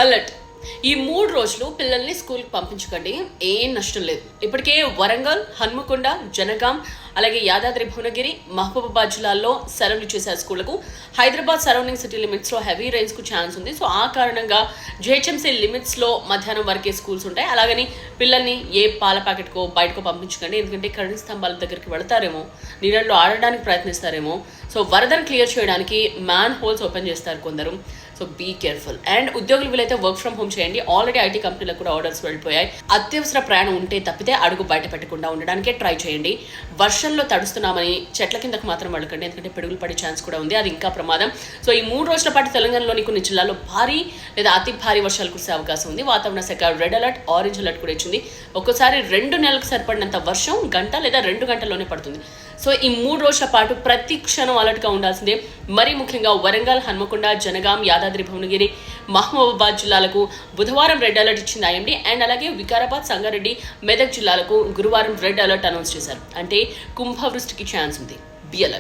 Alert. ఈ 3 రోజులు పిల్లల్ని స్కూల్కి పంపించకండి, ఏం నష్టం లేదు. ఇప్పటికే వరంగల్, హన్మకొండ, జనగాం, అలాగే యాదాద్రి భువనగిరి, మహబూబాబాద్ జిల్లాల్లో సెలవులు చేశారు స్కూళ్లకు. హైదరాబాద్ సరౌండింగ్ సిటీ లిమిట్స్లో హెవీ రైన్స్కు ఛాన్స్ ఉంది. సో ఆ కారణంగా జిహెచ్ఎంసీ లిమిట్స్లో మధ్యాహ్నం వరకే స్కూల్స్ ఉంటాయి. అలాగని పిల్లల్ని ఏ పాల ప్యాకెట్కో బయటకో పంపించకండి, ఎందుకంటే కరెంట్ స్తంభాల దగ్గరికి వెళతారేమో, నీళ్ళల్లో ఆడడానికి ప్రయత్నిస్తారేమో. సో వరదను క్లియర్ చేయడానికి మ్యాన్ హోల్స్ ఓపెన్ చేస్తారు కొందరు. So be careful. అండ్ ఉద్యోగులు వీలైతే వర్క్ ఫ్రమ్ హోమ్ చేయండి. ఆల్రెడీ ఐటీ కంపెనీలకు కూడా ఆర్డర్స్ వెళ్ళిపోయాయి. అత్యవసర ప్రయాణం ఉంటే తప్పితే అడుగు బయట పెట్టకుండా ఉండడానికే ట్రై చేయండి. వర్షంలో తడుస్తున్నామని చెట్ల కిందకు మాత్రం వెళ్ళకండి, ఎందుకంటే పిడుగులు పడే ఛాన్స్ కూడా ఉంది, అది ఇంకా ప్రమాదం. సో ఈ 3 రోజుల పాటు తెలంగాణలోని కొన్ని జిల్లాల్లో భారీ లేదా అతి భారీ వర్షాలు కురిసే అవకాశం ఉంది. వాతావరణ శాఖ రెడ్ అలర్ట్, ఆరెంజ్ అలర్ట్ కూడా ఇచ్చింది. ఒక్కోసారి 2 నెలలకు సరిపడినంత వర్షం గంట లేదా 2 గంటల్లోనే పడుతుంది. సో ఈ 3 రోజుల పాటు ప్రతి క్షణం అలర్ట్గా ఉండాల్సిందే. మరీ ముఖ్యంగా వరంగల్, హన్మకొండ, జనగాం, యాదాద్రి భువనగిరి, మహబూబాబాద్ జిల్లాలకు బుధవారం రెడ్ అలర్ట్ ఇచ్చింది ఐఎండీ. అండ్ అలాగే వికారాబాద్, సంగారెడ్డి, మెదక్ జిల్లాలకు గురువారం రెడ్ అలర్ట్ అనౌన్స్ చేశారు. అంటే కుంభవృష్టికి ఛాన్స్ ఉంది. Be alert.